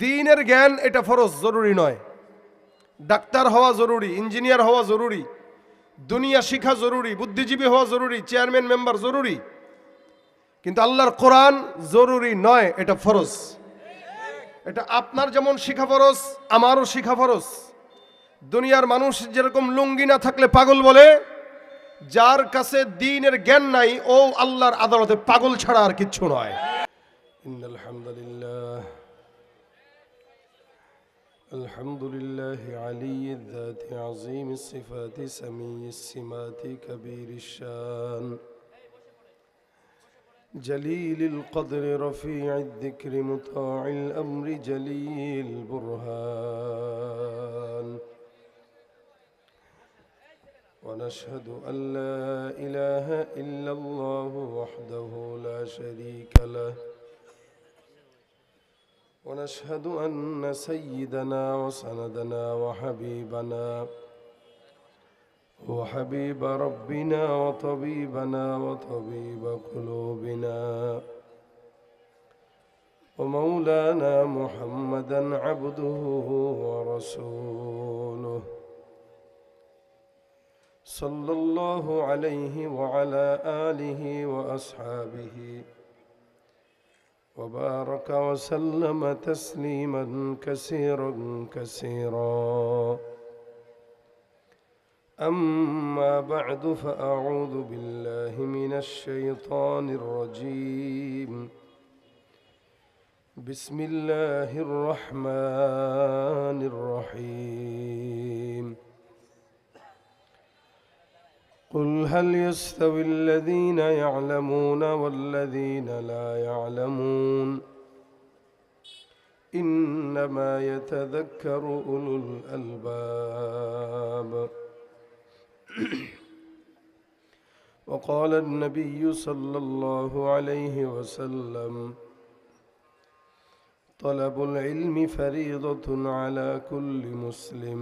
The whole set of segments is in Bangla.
দ্বীনের জ্ঞান এটা ফরজ, জরুরি নয়। ডাক্তার হওয়া জরুরি, ইঞ্জিনিয়ার হওয়া জরুরি, দুনিয়া শিখা জরুরি, বুদ্ধিজীবী হওয়া জরুরি, চেয়ারম্যান মেম্বার জরুরি, কিন্তু আল্লাহর কোরআন জরুরি নয়, এটা ফরজ। এটা আপনার যেমন শিখা ফরজ, আমারও শিখা ফরজ। দুনিয়ার মানুষ যেরকম লুঙ্গি না থাকলে পাগল বলে, যার কাছে দ্বীনের জ্ঞান নাই ও আল্লাহর আদালতে পাগল ছাড়া আর কিচ্ছু নয়। ইন্নাল হামদুলিল্লাহ আলহামদুলিল্লাহি আলিয়্যিয যাতি আযীমিস সিফাতি সামিয়্যিস সিমাতি কাবীরিশ শান জলিলিল কদরি রফি'আদ যিকরি মুতা'আল আমরি জলিল বুরহান ونشهد أن لا إله إلا الله وحده لا شريك له ونشهد أن سيدنا وسندنا وحبيب ربنا وطبيبنا وطبيب قلوبنا ومولانا محمدا عبده ورسوله صلى الله عليه وعلى آله وأصحابه وبارك وسلم تسليما كثيرا كثيرا أما بعد فأعوذ بالله من الشيطان الرجيم بسم الله الرحمن الرحيم قل هل يستوي الذين يعلمون والذين لا يعلمون إنما يتذكر أولو الألباب وقال النبي صلى الله عليه وسلم طلب العلم فريضة على كل مسلم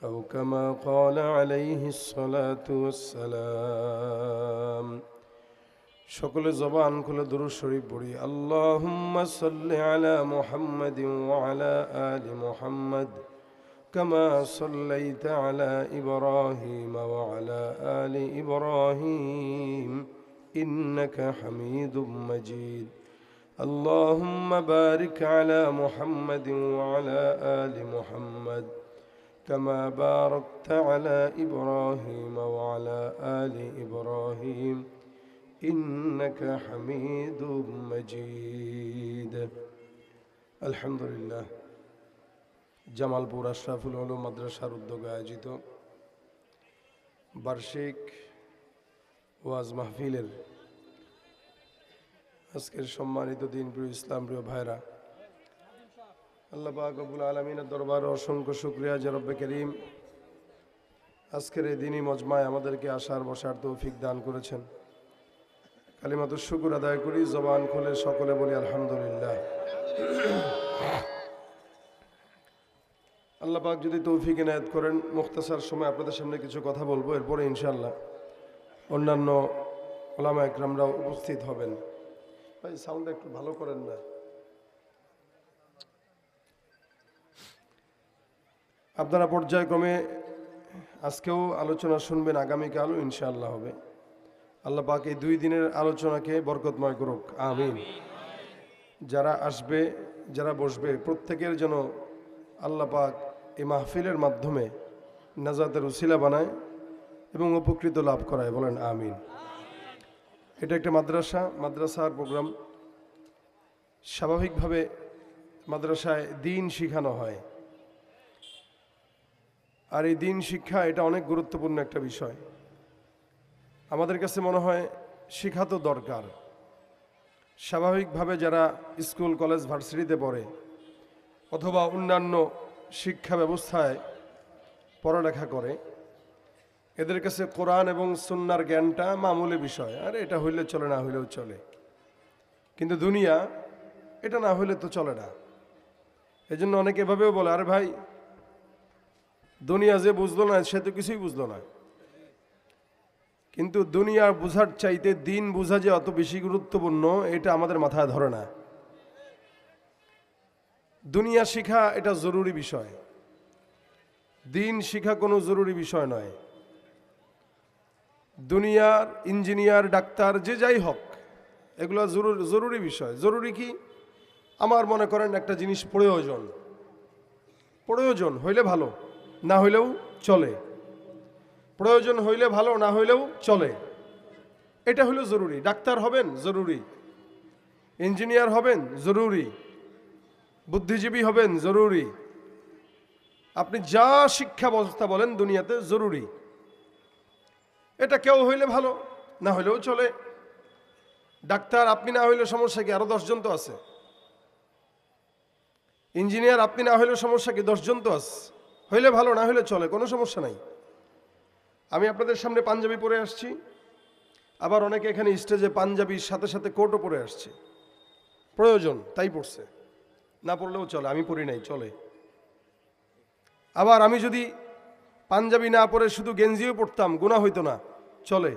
أو كما قال عليه الصلاة والسلام সকল জবান খুলে দুরূদ শরীফ পড়ি। আল্লাহুম্মা সাল্লি আলা মুহাম্মাদিন ওয়া আলা আলি মুহাম্মাদ কামা সাল্লাইতা আলা ইব্রাহিম ওয়া আলা আলি ইব্রাহিম ইন্নাকা হামিদুম মাজিদ। আল্লাহুম্মা বারিক আলা মুহাম্মাদিন ওয়া আলা আলি মুহাম্মাদ كما باركت على إبراهيم وعلى آل إبراهيم إنك حميد مجيد الحمد لله জামালপুর আশরাফুল উলুম মাদ্রাসার উদ্যোগে আয়োজিত বার্ষিক ওয়াজ মাহফিলের আজকের সম্মানিত দিনপ্রিয় ইসলামপ্রিয় ভাইরা, আল্লাহ পাক রব্বুল আলামিনের দরবারে অসংখ্য শুকরিয়া যে রব্বে করিম আজকের এই দিনই মজমায় আমাদেরকে আসার বসার তৌফিক দান করেছেন। কালিমাতুশ শুকর আদায় করি, জবান খুলে সকলে বলি আলহামদুলিল্লাহ। আল্লাহ পাক যদি তৌফিক ইনায়েত করেন, মুখতাসার সময় আপনাদের সামনে কিছু কথা বলবো, এরপরে ইনশাআল্লাহ অন্যান্য ওলামা একরামরাও উপস্থিত হবেন। ভাই সাউন্ডটা একটু ভালো করেন না। আপনারা পর্যায়ক্রমে আজকেও আলোচনা শুনবেন, আগামীকালও ইনশাআল্লাহ হবে। আল্লাহ পাক এই 2 দিনের আলোচনাকে বরকতময় করুক, আমিন। যারা আসবে, যারা বসবে, প্রত্যেকের যেন আল্লাহ পাক এই মাহফিলের মাধ্যমে নাজাতের উসিলা বানায় এবং উপকৃত লাভ করায়, বলেন আমিন। এটা একটা মাদ্রাসার প্রোগ্রাম। স্বাভাবিকভাবে মাদ্রাসায় দ্বীন শিখানো হয়, আর এই দ্বীন শিক্ষা এটা অনেক গুরুত্বপূর্ণ একটা বিষয়। আমাদের কাছে মনে হয় শিক্ষা তো দরকার। স্বাভাবিকভাবে যারা স্কুল কলেজ ভার্সিটিতে পড়ে অথবা অন্যান্য শিক্ষা ব্যবস্থায় পড়ালেখা করে, এদের কাছে কোরআন এবং সুন্নাহর জ্ঞানটা মামুলি বিষয়। আর এটা হইলে চলে, না হইলেও চলে। কিন্তু দুনিয়া এটা না হইলে তো চলে না। এজন্য অনেকে এভাবেও বলে, আরে ভাই দুনিয়া যে বুঝলো না সে তো কিছুই বুঝলো না। কিন্তু দুনিয়া বুঝার চাইতে দিন বুঝা যে অত বেশি গুরুত্বপূর্ণ, এটা আমাদের মাথায় ধরে না। দুনিয়া শিখা এটা জরুরি বিষয়, দিন শিখা কোনো জরুরি বিষয় নয়। দুনিয়ার ইঞ্জিনিয়ার, ডাক্তার, যে যাই হোক, এগুলো জরুরি বিষয়। জরুরি কি? আমার মনে করেন একটা জিনিস প্রয়োজন হইলে ভালো, না হইলেও চলে। প্রয়োজন হইলে ভালো, না হইলেও চলে, এটা হলো জরুরি। ডাক্তার হবেন জরুরি, ইঞ্জিনিয়ার হবেন জরুরি, বুদ্ধিজীবী হবেন জরুরি, আপনি যা শিক্ষা ব্যবস্থা বলেন দুনিয়াতে জরুরি। এটা কেউ হইলে ভালো, না হইলেও চলে। ডাক্তার আপনি না হইলে সমস্যা কি? আরো 10 জন তো আছে। ইঞ্জিনিয়ার আপনি না হইলে সমস্যা কি? 10 জন তো আছে। হইলে ভালো, না হইলে চলে, কোনো সমস্যা নাই। আমি আপনাদের সামনে পাঞ্জাবি পরে আসছি, আবার অনেকে এখানে স্টেজে পাঞ্জাবির সাথে সাথে কোটও পরে আসছে। প্রয়োজন তাই পড়ছে, না পড়লেও চলে। আমি পড়ি নাই, চলে। আবার আমি যদি পাঞ্জাবি না পরে শুধু গেঞ্জিও পড়তাম, গুনাহ হইতো না, চলে।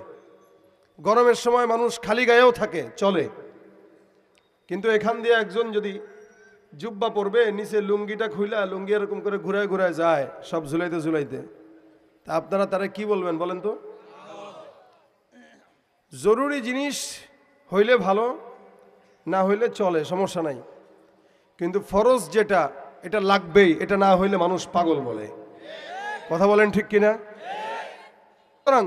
গরমের সময় মানুষ খালি গায়েও থাকে, চলে। কিন্তু এখান দিয়ে একজন যদি জুব্বা পরবে, নিচে লুঙ্গিটা খুইলা লুঙ্গি এরকম করে ঘুরায় ঘুরায় যায় সব ঝুলাইতে ঝুলাইতে, তা আপনারা তারা কি বলবেন বলেন তো? জরুরি জিনিস হইলে ভালো, না হইলে চলে, সমস্যা নাই। কিন্তু ফরজ যেটা, এটা লাগবেই, এটা না হইলে মানুষ পাগল বলে। কথা বলেন ঠিক কিনা? সুতরাং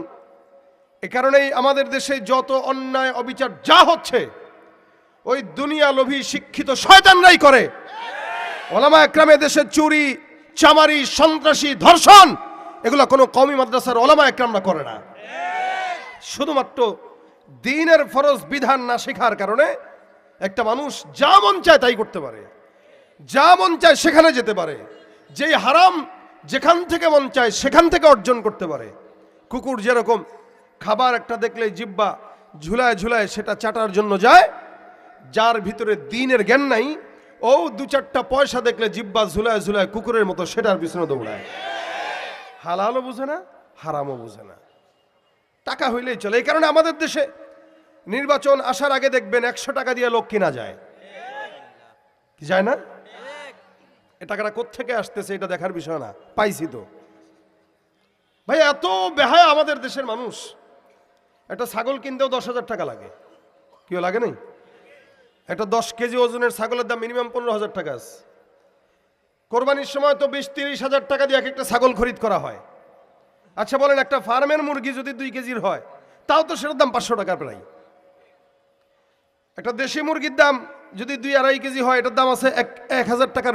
এ কারণেই আমাদের দেশে যত অন্যায় অবিচার যা হচ্ছে, ওই দুনিয়া লোভী শিক্ষিত শয়তানরাই করে। ওলামা একরামে দেশে চুরি, চামারি, সন্ত্রাসী, ধর্ষণ, এগুলো কোনো কওমি মাদ্রাসার ওলামা একরামরা করে না। শুধুমাত্র দ্বীনের ফরজ বিধান না শেখার কারণে একটা মানুষ যা মন চায় তাই করতে পারে, যা মন চায় সেখানে যেতে পারে, যেই হারাম যেখান থেকে মন চায় সেখান থেকে অর্জন করতে পারে। কুকুর যেরকম খাবার একটা দেখলে জিব্বা ঝুলায় ঝুলায় সেটা চাটার জন্য যায়, যার ভিতরে দ্বীনের জ্ঞান নাই, ও 2-4টা পয়সা দেখলে জিব্বা ঝুলায় ঝুলায় কুকুরের মতো সেটার পিছনে দৌড়ায়। হালালও বুঝে না, হারামও বুঝে না, টাকা হইলেই চলে। এই কারণে আমাদের দেশে নির্বাচন আসার আগে দেখবেন 100 টাকা দিয়ে লোক কিনা যায়, কি যায় না? এ টাকাটা কোত্থেকে আসতেছে এটা দেখার বিষয় না, পাইছি তো। ভাই এত বেহায়া আমাদের দেশের মানুষ, একটা ছাগল কিনতেও 10,000 টাকা লাগে, কেউ লাগে নাই? একটা 10 কেজি ওজনের ছাগলের দাম মিনিমাম 15,000 টাকা আছে। কোরবানির সময় তো 20-30 হাজার টাকা দিয়ে এক একটা ছাগল খরিদ করা হয়। আচ্ছা বলেন, একটা ফার্মের মুরগি যদি 2 কেজির হয়, তাও তো সেটার দাম 500 টাকা প্রায়। একটা দেশি মুরগির দাম যদি 2-2.5 কেজি হয়, এটার দাম আছে 1,000 টাকার